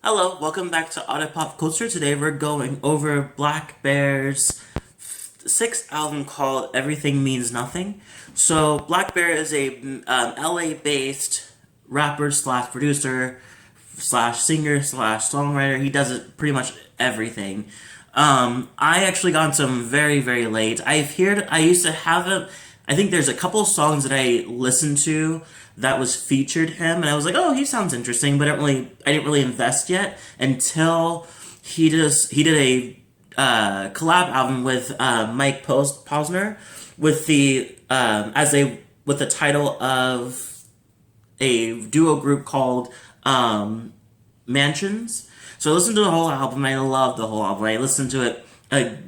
Hello, welcome back to Otter Pop Culture. Today we're going over blackbear's sixth album called Everything Means Nothing. So blackbear is a LA-based rapper slash producer slash singer slash songwriter. He does it pretty much everything. I actually got some very late. I used to have a. I think there's a couple of songs that I listened to that was featured him, and I was like, oh, he sounds interesting, but I didn't really invest yet until he did a collab album with Mike Posner with with the title of a duo group called Mansions. So I listened to the whole album, and I loved the whole album. I listened to it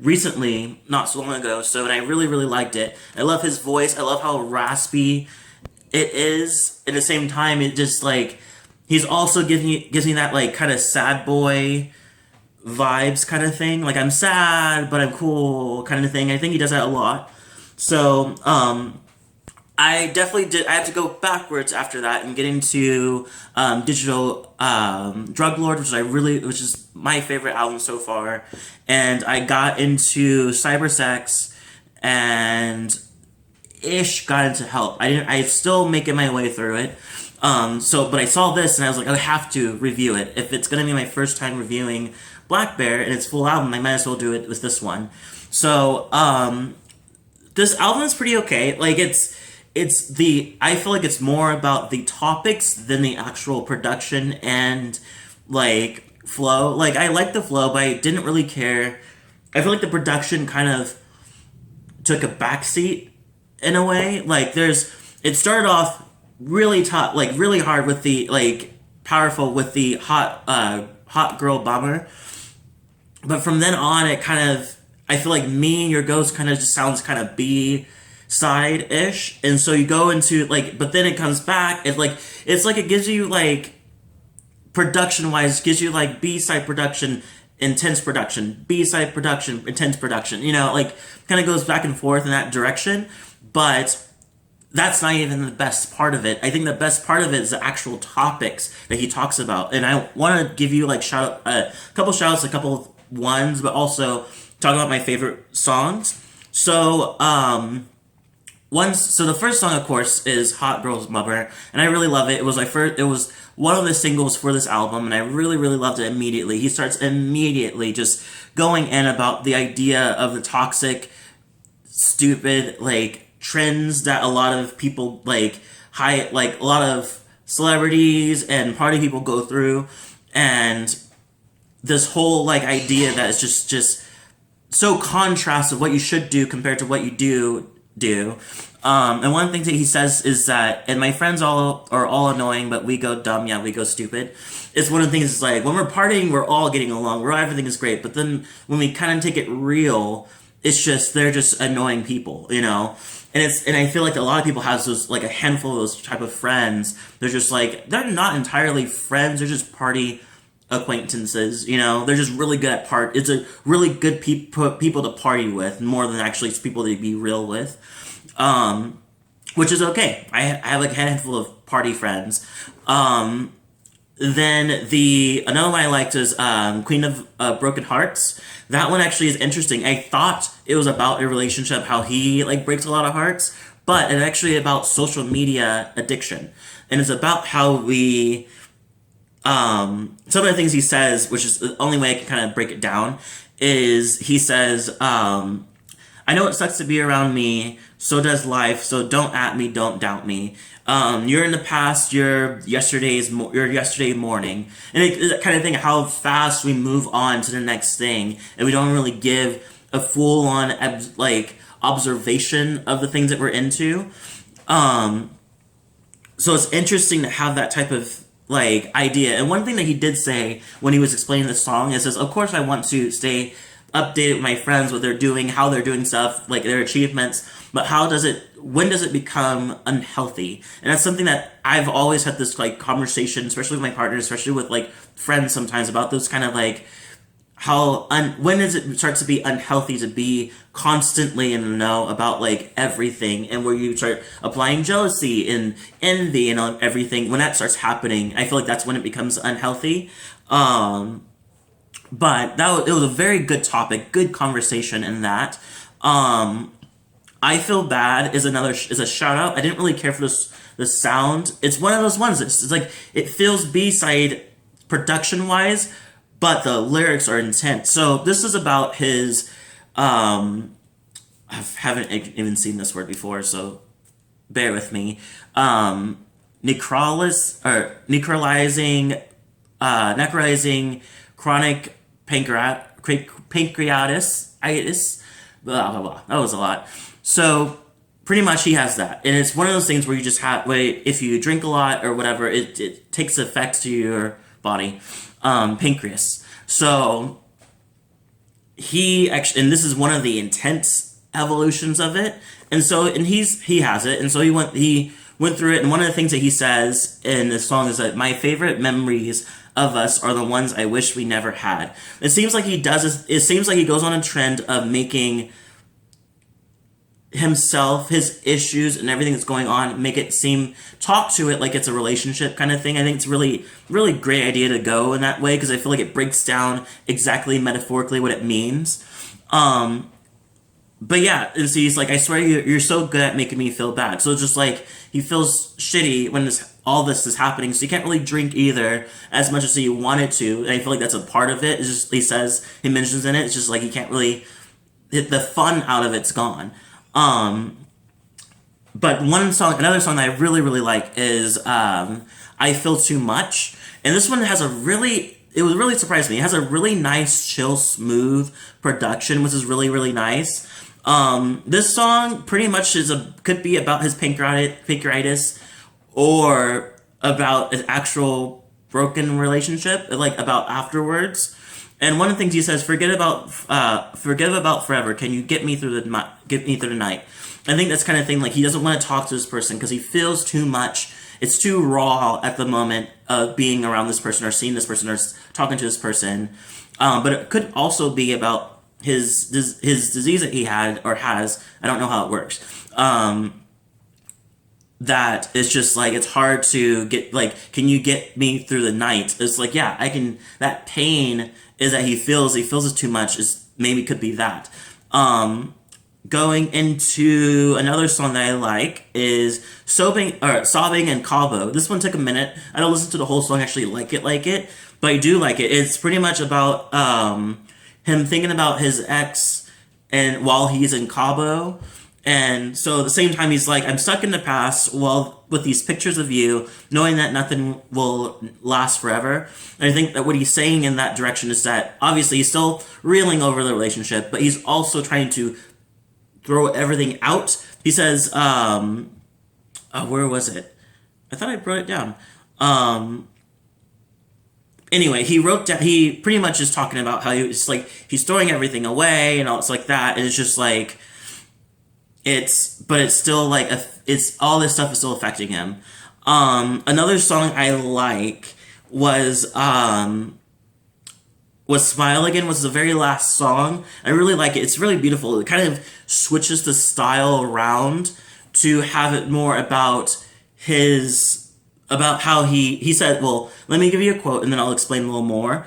recently, not so long ago, and I really liked it. I love his voice. I love how raspy it is. At the same time, it just like he's also gives me that like kind of sad boy vibes kind of thing. Like I'm sad, but I'm cool kind of thing. I think he does that a lot. So I definitely did. I had to go backwards after that and get into Digital Drug Lord, which is my favorite album so far. And I got into Cybersex and got into Help. I still making my way through it. But I saw this and I was like, I have to review it. If it's gonna be my first time reviewing blackbear and its full album, I might as well do it with this one. So this album is pretty okay. Like I feel like it's more about the topics than the actual production and like flow. Like I like the flow, but I didn't really care. I feel like the production kind of took a backseat in a way. Like it started off really tough, like really hard with the like powerful with the hot girl bomber. But from then on, it kind of, I feel like Me and Your Ghost kind of just sounds kind of B side ish, and so you go into like, but then it comes back. It's like it gives you like production wise, gives you like B side production, intense production, B side production, intense production. You know, like kind of goes back and forth in that direction. But that's not even the best part of it. I think the best part of it is the actual topics that he talks about, and I want to give you like a couple shout outs, a couple of ones, but also talk about my favorite songs. So so the first song, of course, is Hot Girls Mother, and I really love it. It was one of the singles for this album, and I really loved it immediately. He starts immediately just going in about the idea of the toxic, stupid, like, trends that a lot of people, like a lot of celebrities and party people go through, and this whole, like, idea that is just so contrast of what you should do compared to what you do. And one of the things that he says is that, and my friends all are all annoying, but we go dumb, yeah, we go stupid. It's one of the things is like, when we're partying, we're all getting along, everything is great, but then when we kind of take it real, it's just, they're just annoying people, you know? And I feel like a lot of people have those, like a handful of those type of friends. They're just like, they're not entirely friends, they're just party acquaintances, you know? They're just really good at it's a really good people to party with, more than actually people to be real with. Which is okay. I have like a handful of party friends. Then another one I liked is Queen of Broken Hearts. That one actually is interesting. I thought it was about a relationship, how he like breaks a lot of hearts, but it's actually about social media addiction, and it's about how we. Some of the things he says, which is the only way I can kind of break it down, is he says, I know it sucks to be around me, so does life, so don't at me, don't doubt me. You're in the past, you're yesterday morning. And that kind of thing, how fast we move on to the next thing, and we don't really give a full-on, like, observation of the things that we're into. So it's interesting to have that type of like idea. And one thing that he did say when he was explaining the song is, of course I want to stay updated with my friends, what they're doing, how they're doing stuff, like their achievements, but when does it become unhealthy? And that's something that I've always had this like conversation, especially with my partner, especially with like friends sometimes, about those kind of like when does it start to be unhealthy to be constantly in the know about like everything, and where you start applying jealousy and envy and on everything. When that starts happening, I feel like that's when it becomes unhealthy. But it was a very good topic, good conversation in that. I Feel Bad is a shout out. I didn't really care for the sound. It's one of those ones. It's like it feels B-side production wise, but the lyrics are intense. So this is about his. I haven't even seen this word before, so bear with me. Necrolizing chronic pancreatitis. Blah blah blah. That was a lot. So pretty much he has that, and it's one of those things where you just have if you drink a lot or whatever, it takes effect to your body, pancreas. So he actually, and this is one of the intense evolutions of it, and he has it, and so he went through it, and one of the things that he says in this song is that my favorite memories of us are the ones I wish we never had. It seems like he does this, it seems like he goes on a trend of making himself, his issues and everything that's going on, talk to it like it's a relationship kind of thing. I think it's really, really great idea to go in that way, because I feel like it breaks down exactly metaphorically what it means. But yeah, and so he's like, I swear you're so good at making me feel bad. So it's just like, he feels shitty when all this is happening, so you can't really drink either as much as he wanted to, and I feel like that's a part of it. It's just, he mentions in it, it's just like he can't really, the fun out of it's gone. But another song that I really, really like is I Feel Too Much. And this one it was really surprised me. It has a really nice, chill, smooth production, which is really, really nice. This song pretty much could be about his pancreatitis or about an actual broken relationship, like about afterwards. And one of the things he says, forget about forever. Can you get me through the night? I think that's kind of thing, like he doesn't want to talk to this person because he feels too much. It's too raw at the moment of being around this person or seeing this person or talking to this person. But it could also be about his disease that he had or has. I don't know how it works. That it's just like, it's hard to get, like, can you get me through the night? It's like, yeah, I can. That pain is that he feels it too much, is maybe could be that. Going into another song that I like is Sobbing In Cabo. This one took a minute. I don't listen to the whole song, actually like it, but I do like it. It's pretty much about him thinking about his ex and while he's in Cabo. And so at the same time, he's like, I'm stuck in the past with these pictures of you, knowing that nothing will last forever. And I think that what he's saying in that direction is that obviously he's still reeling over the relationship, but he's also trying to throw everything out. He says, where was it? I thought I wrote it down. Anyway, he pretty much is talking about how he's throwing everything away and all, it's like that. And it's just like, but it's still like, it's all this stuff is still affecting him. Another song I like was Smile Again, was the very last song. I really like it. It's really beautiful. It kind of switches the style around to have it more about how he said, well, let me give you a quote and then I'll explain a little more.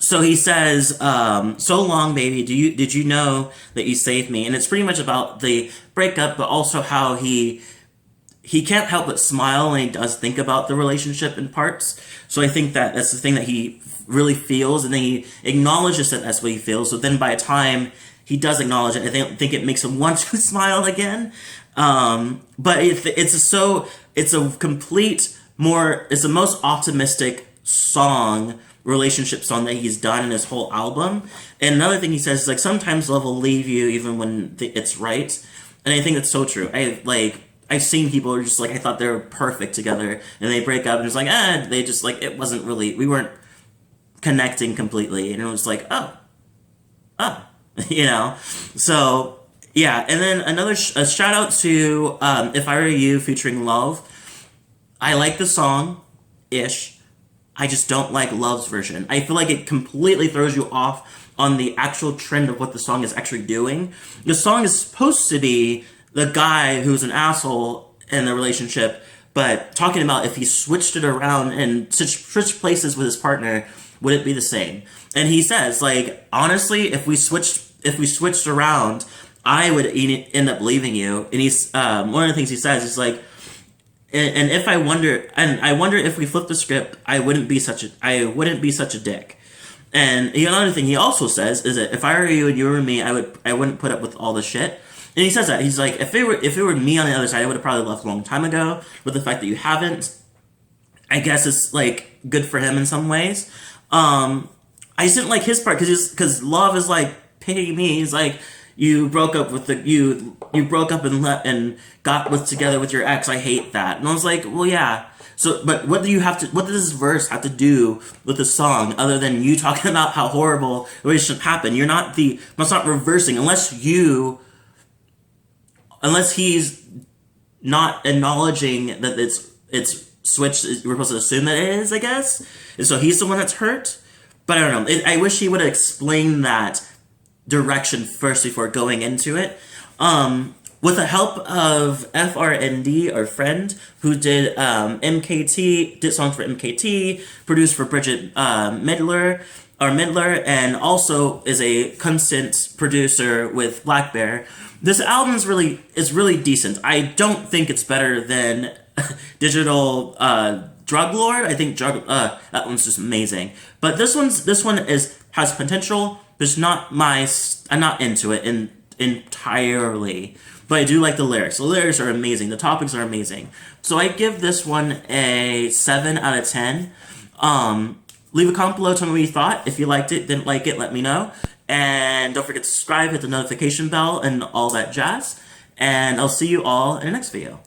So he says, so long, baby, did you know that you saved me? And it's pretty much about the breakup, but also how he can't help but smile when he does think about the relationship in parts. So I think that that's the thing that he really feels, and then he acknowledges that that's what he feels. So then by the time he does acknowledge it, I think it makes him want to smile again. But it's the most optimistic relationship song that he's done in his whole album. And another thing he says is like, sometimes love will leave you even when it's right. And I think that's so true. I've seen people who are just like, I thought they were perfect together, and they break up and it's like, they just like, it wasn't really, we weren't connecting completely, and it was like, oh, so yeah. And then a shout out to If I Were You featuring Love. I like the song ish. I just don't like Love's version. I feel like it completely throws you off on the actual trend of what the song is actually doing. The song is supposed to be the guy who's an asshole in the relationship, but talking about if he switched it around and switched places with his partner, would it be the same? And he says, like, honestly, if we switched around, I would end up leaving you. And he's one of the things he says is like, and if I wonder if we flipped the script, I wouldn't be such a dick. And another thing he also says is that if I were you and you were me, I wouldn't put up with all the shit. And he says that he's like, if it were me on the other side, I would have probably left a long time ago. But the fact that you haven't, I guess it's like good for him in some ways. I just didn't like his part because Love is like, pity me. He's like, you broke up with you broke up and got together with your ex. I hate that. And I was like, well, yeah. So, but what does this verse have to do with the song other than you talking about how horrible the relationship happened? It's not reversing unless he's not acknowledging that it's switched. We're supposed to assume that it is, I guess. And so he's the one that's hurt. But I don't know. I wish he would have explained that direction first before going into it. With the help of FRND, our friend, who did did songs for MKT, produced for Bridget Midler, and also is a constant producer with blackbear. This album is really decent. I don't think it's better than Digital Drug Lord. I think that one's just amazing. But this one has potential. I'm not into it entirely. But I do like the lyrics. The lyrics are amazing. The topics are amazing. So I give this one a 7 out of 10. Leave a comment below, tell me what you thought. If you liked it, didn't like it, let me know. And don't forget to subscribe, hit the notification bell, and all that jazz. And I'll see you all in the next video.